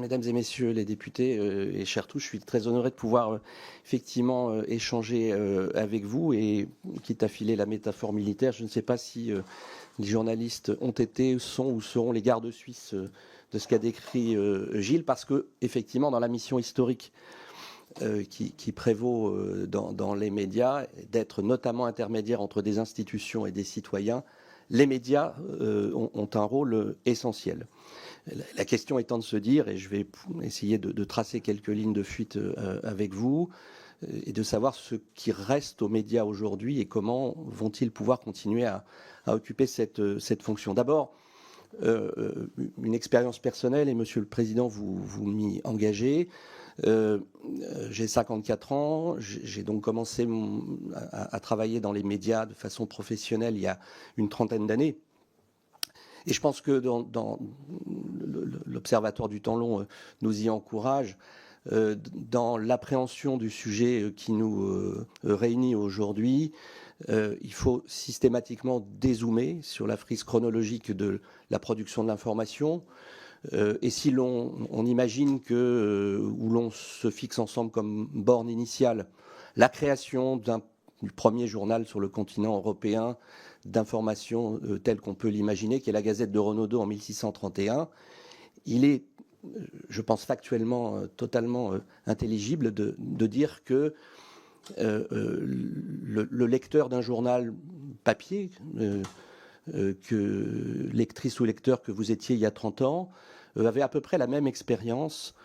mesdames et messieurs les députés, et chers tous, je suis très honoré de pouvoir effectivement échanger avec vous. Et quitte à filer la métaphore militaire, je ne sais pas si les journalistes ont été, sont ou seront les gardes suisses de ce qu'a décrit Gilles, parce que effectivement, dans la mission historique qui prévaut dans les médias, d'être notamment intermédiaire entre des institutions et des citoyens, les médias ont un rôle essentiel. La question étant de se dire, et je vais essayer de tracer quelques lignes de fuite avec vous, et de savoir ce qui reste aux médias aujourd'hui et comment vont-ils pouvoir continuer à occuper cette fonction. D'abord, une expérience personnelle, et Monsieur le Président, vous m'y engagez. J'ai 54 ans, j'ai donc commencé à travailler dans les médias de façon professionnelle il y a une trentaine d'années. Et je pense que dans l'Observatoire du temps long nous y encourage, dans l'appréhension du sujet qui nous réunit aujourd'hui, il faut systématiquement dézoomer sur la frise chronologique de la production de l'information. Et si on imagine que, où l'on se fixe ensemble comme borne initiale, la création du premier journal sur le continent européen d'information tel qu'on peut l'imaginer, qui est la Gazette de Renaudot en 1631, il est, je pense factuellement, totalement intelligible de dire que le lecteur d'un journal papier, que lectrice ou lecteur que vous étiez il y a 30 ans, avait à peu près la même expérience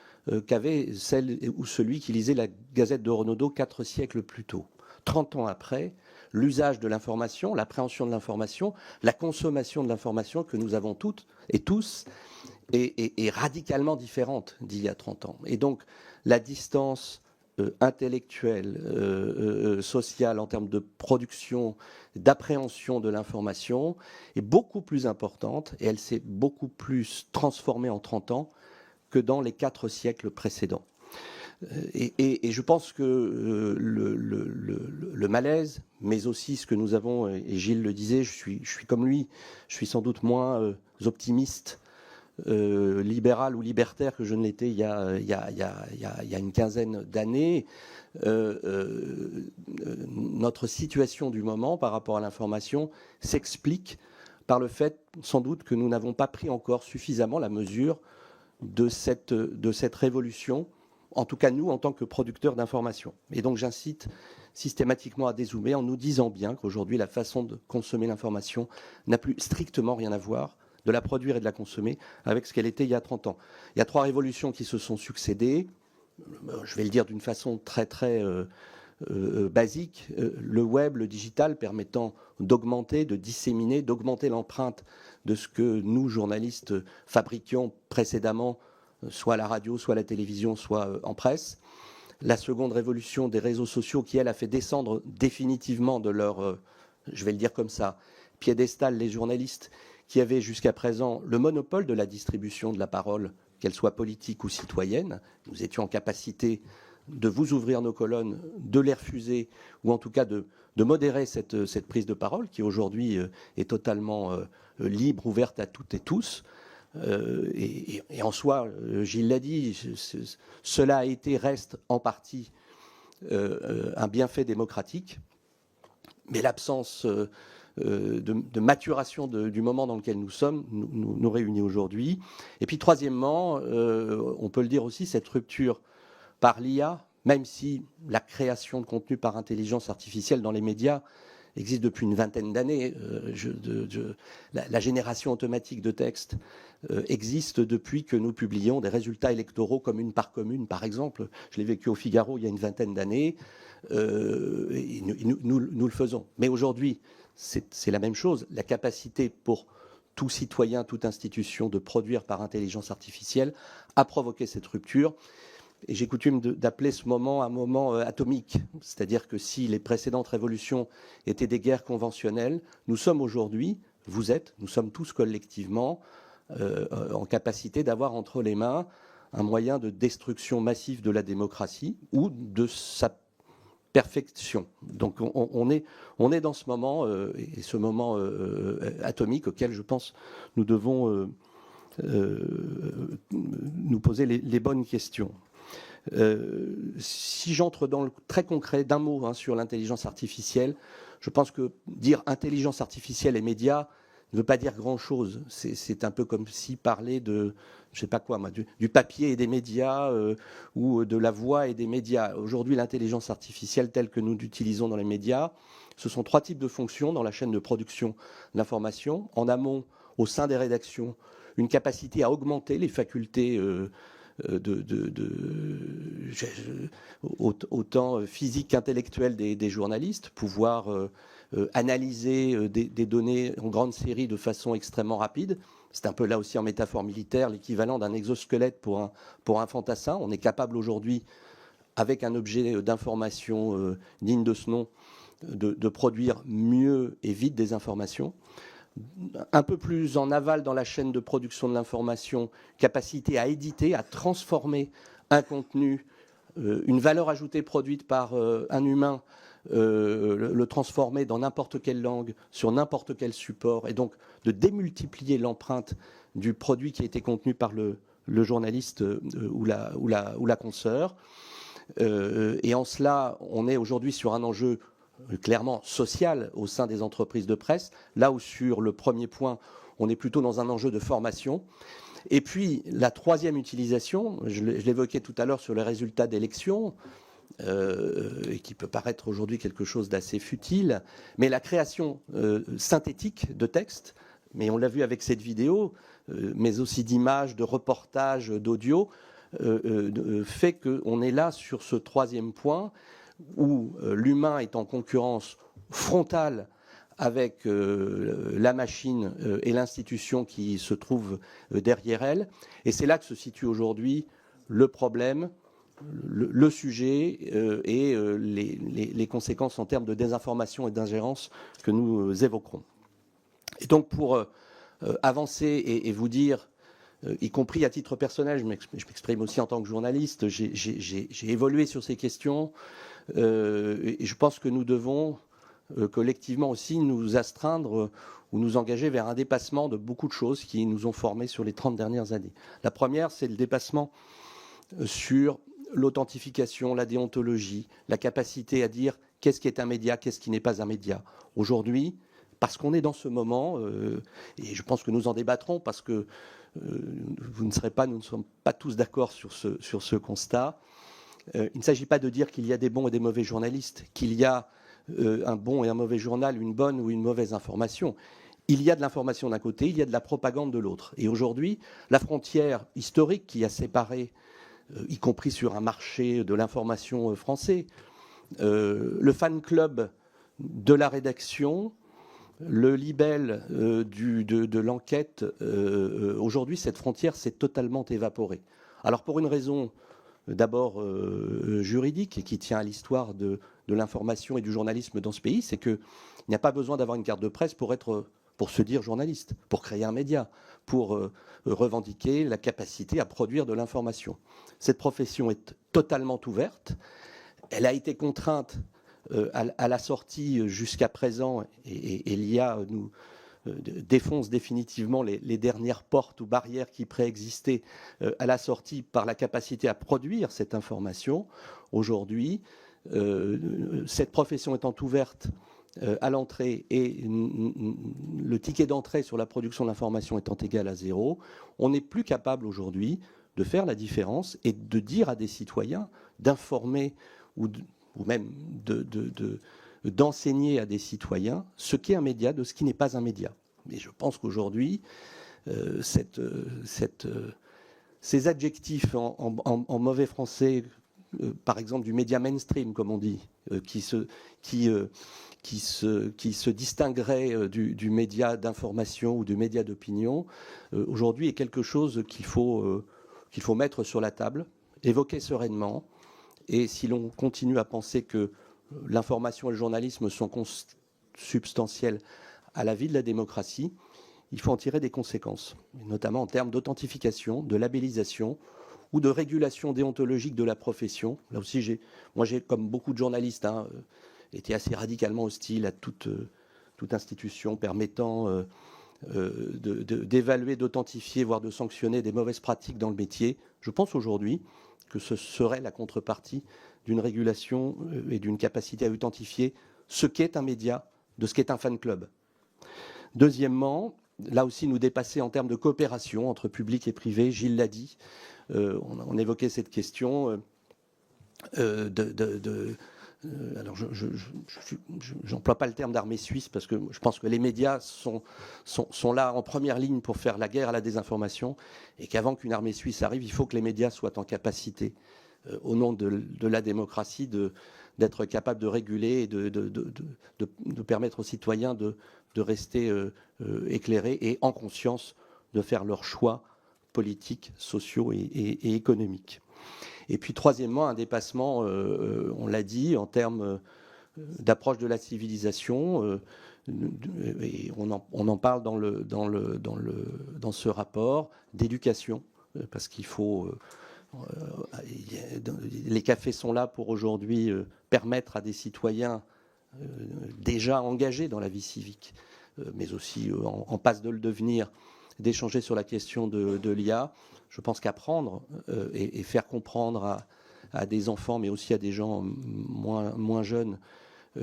qu'avait celle ou celui qui lisait la Gazette de Renaudot 4 siècles plus tôt. 30 ans après, l'usage de l'information, l'appréhension de l'information, la consommation de l'information que nous avons toutes et tous est radicalement différente d'il y a 30 ans. Et donc, la distance intellectuelle, sociale, en termes de production, d'appréhension de l'information, est beaucoup plus importante et elle s'est beaucoup plus transformée en 30 ans que dans les 4 siècles précédents. Et je pense que le malaise, mais aussi ce que nous avons, et Gilles le disait, je suis comme lui, je suis sans doute moins optimiste, libéral ou libertaire que je ne l'étais il y a une quinzaine d'années. Notre situation du moment par rapport à l'information s'explique par le fait, sans doute, que nous n'avons pas pris encore suffisamment la mesure de cette révolution, en tout cas nous, en tant que producteurs d'information. Et donc j'incite systématiquement à dézoomer en nous disant bien qu'aujourd'hui, la façon de consommer l'information n'a plus strictement rien à voir, de la produire et de la consommer, avec ce qu'elle était il y a 30 ans. Il y a 3 révolutions qui se sont succédées. Je vais le dire d'une façon très basique. Le web, le digital, permettant d'augmenter, de disséminer, d'augmenter l'empreinte de ce que nous, journalistes, fabriquions précédemment, soit à la radio, soit à la télévision, soit en presse. La seconde révolution des réseaux sociaux qui, elle, a fait descendre définitivement de leur, je vais le dire comme ça, piédestal les journalistes qui avaient jusqu'à présent le monopole de la distribution de la parole, qu'elle soit politique ou citoyenne. Nous étions en capacité de vous ouvrir nos colonnes, de les refuser, ou en tout cas de modérer cette prise de parole qui aujourd'hui est totalement libre, ouverte à toutes et tous. Et en soi, Gilles l'a dit, cela a été, reste en partie un bienfait démocratique, mais l'absence de maturation du moment dans lequel nous sommes nous réunit aujourd'hui. Et puis troisièmement, on peut le dire aussi, cette rupture par l'IA, même si la création de contenu par intelligence artificielle dans les médias existe depuis une vingtaine d'années. La génération automatique de textes existe depuis que nous publions des résultats électoraux commune par commune, par exemple. Je l'ai vécu au Figaro il y a une vingtaine d'années. Et nous le faisons. Mais aujourd'hui, c'est la même chose. La capacité pour tout citoyen, toute institution de produire par intelligence artificielle a provoqué cette rupture. Et j'ai coutume d'appeler ce moment un moment atomique. C'est-à-dire que si les précédentes révolutions étaient des guerres conventionnelles, nous sommes aujourd'hui, nous sommes tous collectivement en capacité d'avoir entre les mains un moyen de destruction massive de la démocratie ou de sa perfection. Donc on est dans ce moment, et ce moment atomique auquel je pense nous devons nous poser les bonnes questions. Si j'entre dans le très concret d'un mot sur l'intelligence artificielle, je pense que dire intelligence artificielle et médias ne veut pas dire grand-chose. C'est un peu comme si parler de, je sais pas quoi, moi, du papier et des médias ou de la voix et des médias. Aujourd'hui, l'intelligence artificielle telle que nous l'utilisons dans les médias, ce sont 3 types de fonctions dans la chaîne de production d'information. En amont, au sein des rédactions, une capacité à augmenter les facultés autant physique qu'intellectuelle des journalistes, pouvoir analyser des données en grande série de façon extrêmement rapide. C'est un peu là aussi en métaphore militaire l'équivalent d'un exosquelette pour un fantassin. On est capable aujourd'hui, avec un objet d'information digne de ce nom, de produire mieux et vite des informations. Un peu plus en aval dans la chaîne de production de l'information, capacité à éditer, à transformer un contenu, une valeur ajoutée produite par un humain, le transformer dans n'importe quelle langue, sur n'importe quel support, et donc de démultiplier l'empreinte du produit qui a été contenu par le journaliste ou la consoeur. Et en cela, on est aujourd'hui sur un enjeu clairement social au sein des entreprises de presse, là où sur le premier point, on est plutôt dans un enjeu de formation. Et puis, la troisième utilisation, je l'évoquais tout à l'heure sur les résultats d'élections, et qui peut paraître aujourd'hui quelque chose d'assez futile, mais la création synthétique de textes, mais on l'a vu avec cette vidéo, mais aussi d'images, de reportages, d'audio, fait qu'on est là sur ce troisième point, où l'humain est en concurrence frontale avec la machine et l'institution qui se trouve derrière elle. Et c'est là que se situe aujourd'hui le problème, le sujet et les conséquences en termes de désinformation et d'ingérence que nous évoquerons. Et donc pour avancer et vous dire, y compris à titre personnel, je m'exprime aussi en tant que journaliste, j'ai évolué sur ces questions. Et je pense que nous devons collectivement aussi nous astreindre ou nous engager vers un dépassement de beaucoup de choses qui nous ont formés sur les 30 dernières années. La première, c'est le dépassement sur l'authentification, la déontologie, la capacité à dire qu'est-ce qui est un média, qu'est-ce qui n'est pas un média. Aujourd'hui, parce qu'on est dans ce moment, et je pense que nous en débattrons parce que nous ne sommes pas tous d'accord sur ce constat. Il ne s'agit pas de dire qu'il y a des bons et des mauvais journalistes, qu'il y a un bon et un mauvais journal, une bonne ou une mauvaise information. Il y a de l'information d'un côté, il y a de la propagande de l'autre. Et aujourd'hui, la frontière historique qui a séparé, y compris sur un marché de l'information français, le fan club de la rédaction, le libelle de l'enquête, aujourd'hui, cette frontière s'est totalement évaporée. Alors pour une raison d'abord juridique et qui tient à l'histoire de l'information et du journalisme dans ce pays, c'est qu'il n'y a pas besoin d'avoir une carte de presse pour se dire journaliste, pour créer un média, pour revendiquer la capacité à produire de l'information. Cette profession est totalement ouverte. Elle a été contrainte à la sortie jusqu'à présent, et l'IA nous défonce définitivement les dernières portes ou barrières qui préexistaient à la sortie par la capacité à produire cette information. Aujourd'hui, cette profession étant ouverte à l'entrée et le ticket d'entrée sur la production d'information étant égal à 0, on n'est plus capable aujourd'hui de faire la différence et de dire à des citoyens, d'informer ou même d'enseigner à des citoyens ce qu'est un média de ce qui n'est pas un média. Mais je pense qu'aujourd'hui, ces adjectifs en mauvais français, par exemple du média mainstream, comme on dit, qui se distinguerait du média d'information ou du média d'opinion, aujourd'hui est quelque chose qu'il faut mettre sur la table, évoquer sereinement. Et si l'on continue à penser que l'information et le journalisme sont consubstantiels à la vie de la démocratie, il faut en tirer des conséquences, notamment en termes d'authentification, de labellisation ou de régulation déontologique de la profession. Là aussi, j'ai, comme beaucoup de journalistes, été assez radicalement hostile à toute institution permettant d'évaluer, d'authentifier, voire de sanctionner des mauvaises pratiques dans le métier. Je pense aujourd'hui que ce serait la contrepartie d'une régulation et d'une capacité à authentifier ce qu'est un média de ce qu'est un fan club. Deuxièmement, là aussi nous dépasser en termes de coopération entre public et privé. Gilles l'a dit, on évoquait cette question alors, je n'emploie pas le terme d'armée suisse parce que je pense que les médias sont là en première ligne pour faire la guerre à la désinformation et qu'avant qu'une armée suisse arrive, il faut que les médias soient en capacité, au nom de la démocratie, d'être capables de réguler et de permettre aux citoyens de rester éclairés et en conscience de faire leurs choix politiques, sociaux et économiques. Et puis troisièmement, un dépassement, on l'a dit, en termes d'approche de la civilisation, et on en parle dans ce rapport, d'éducation, parce qu'il faut... les cafés sont là pour aujourd'hui permettre à des citoyens déjà engagés dans la vie civique, mais aussi en passe de le devenir, d'échanger sur la question de l'IA. Je pense qu'apprendre et faire comprendre à des enfants, mais aussi à des gens moins jeunes,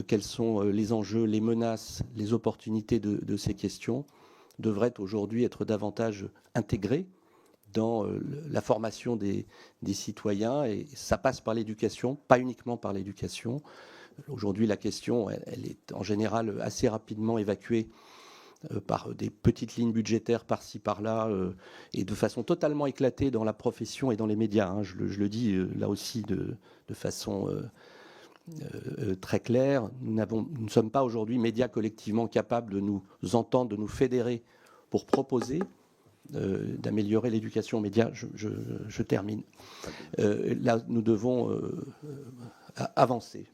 quels sont les enjeux, les menaces, les opportunités de ces questions, devrait aujourd'hui être davantage intégré dans la formation des citoyens. Et ça passe par l'éducation, pas uniquement par l'éducation. Aujourd'hui, la question, elle est en général assez rapidement évacuée par des petites lignes budgétaires par-ci, par-là, et de façon totalement éclatée dans la profession et dans les médias. Hein. Je le dis là aussi de façon très claire. Nous ne sommes pas aujourd'hui médias collectivement capables de nous entendre, de nous fédérer pour proposer d'améliorer l'éducation aux médias. Je termine. Là, nous devons avancer.